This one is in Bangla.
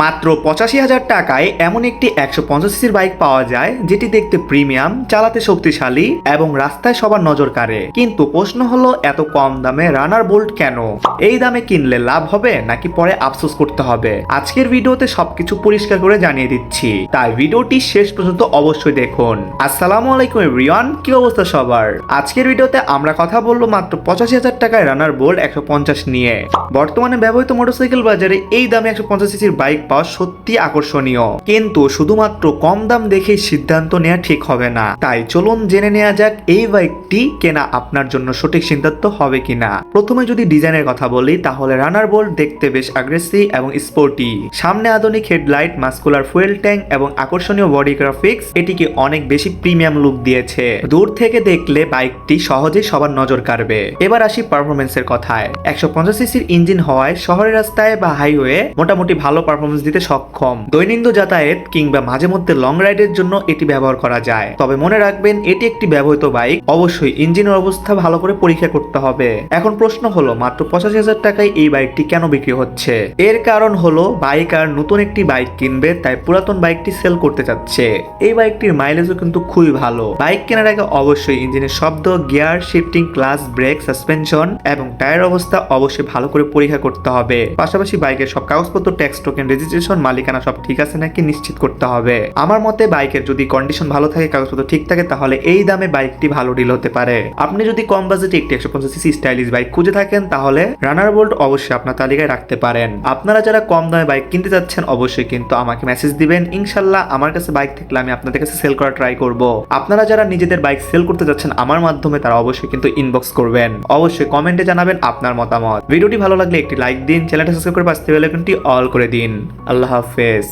মাত্র 85,000 টাকায় এমন একটি 150 সিসির বাইক পাওয়া যায় যেটি দেখতে প্রিমিয়াম, চালাতে শক্তিশালী এবং রাস্তায় সবার নজর কাড়ে। কিন্তু প্রশ্ন হলো, এত কম দামে রানার বোল্ট কেন? এই দামে কিনলে লাভ হবে নাকি পরে আফসোস করতে হবে? আজকের ভিডিওতে সবকিছু পরিষ্কার করে জানিয়ে দিচ্ছি, তাই ভিডিওটি শেষ পর্যন্ত অবশ্যই দেখুন। আসসালামু আলাইকুম এভরিওয়ান, কি অবস্থা সবার? আজকের ভিডিওতে আমরা কথা বলবো মাত্র 85,000 টাকায় রানার বোল্ট 150 নিয়ে। বর্তমানে ব্যবহৃত মোটরসাইকেল বাজারে এই দামে 150 সিসির বাইক পাওয়া সত্যি আকর্ষণীয়, কিন্তু শুধুমাত্র কম দাম দেখেই সিদ্ধান্ত নেওয়া ঠিক হবে না। তাই চলুন জেনে নেওয়া যাক এই বাইকটি কেনা আপনার জন্য সঠিক সিদ্ধান্ত হবে কিনা। প্রথমে যদি ডিজাইনের কথা বলি, তাহলে রানার বোল্ট দেখতে বেশ অ্যাগ্রেসিভ এবং স্পোর্টি। সামনে আধুনিক হেডলাইট, মাস্কুলার ফুয়েল ট্যাঙ্ক এবং আকর্ষণীয় বডি গ্রাফিক্স এটিকে অনেক বেশি প্রিমিয়াম লুক দিয়েছে। দূর থেকে দেখলে বাইকটি সহজেই সবার নজর কাড়বে। এবার আসি পারফরমেন্সের কথায়। 150 সিসির ইঞ্জিন হওয়ায় শহরের রাস্তায় বা হাইওয়ে মোটামুটি ভালো পারফরমেন্স দিতে সক্ষম। দৈনন্দিন যাতায়াত কিংবা মাঝে মধ্যে লং রাইডের জন্য এটি ব্যবহার করা যায়। তবে মনে রাখবেন, এটি একটি ব্যবহৃত বাইক, অবশ্যই ইঞ্জিনের অবস্থা ভালো করে পরীক্ষা করতে হবে। এখন প্রশ্ন হলো, মাত্র 85,000 টাকায় এই বাইকটি কেন বিক্রি হচ্ছে? এর কারণ হলো, বাইক আর নতুন একটি বাইক কিনবে, তাই পুরাতন বাইকটি সেল করতে চাচ্ছে। এই বাইকটির মাইলেজও কিন্তু খুবই ভালো। বাইক কেনার আগে অবশ্যই ইঞ্জিনের শব্দ, gear shifting, clutch, brake, suspension এবং টায়ার অবস্থা অবশ্যই ভালো করে পরীক্ষা করতে হবে। পাশাপাশি বাইকের সব কাগজপত্র, ট্যাক্স, টোকেন, রেজিস্ট্রেশন, মালিকানা সব ঠিক আছে নাকি নিশ্চিত করতে হবে। আমার মতে বাইকের যদি কন্ডিশন ভালো থাকে, কাগজপত্র ঠিক থাকে, তাহলে এই দামে বাইকটি ভালো ডিল হতে পারে। আপনি যদি কম বাজেটে একটি 150 সিসি স্টাইলিশ বাইক খুঁজে থাকেন, তাহলে রানার বোল্ট অবশ্যই আপনার তালিকায় রাখতে পারেন। আপনারা যারা কম দামে বাইক কিনতে যাচ্ছেন, অবশ্যই কিন্তু আমাকে মেসেজ দিবেন। ইনশাল্লাহ আমার কাছে বাইক থাকলে আমি আপনাদের কাছে সেল করা ট্রাই করব। আপনারা যারা নিজেদের বাইক সেল করতে যাচ্ছেন আমার মাধ্যমে, তারা অবশ্যই কিন্তু ইনবক্স করবেন। অবশ্যই কমেন্টে জানাবেন আপনার মতামত। ভিডিওটি ভালো লাগলে একটি লাইক দিন, চ্যানেলটা সাবস্ক্রাইব করে পাশে বেল আইকনটি অল করে দিন। আল্লাহ হাফেজ।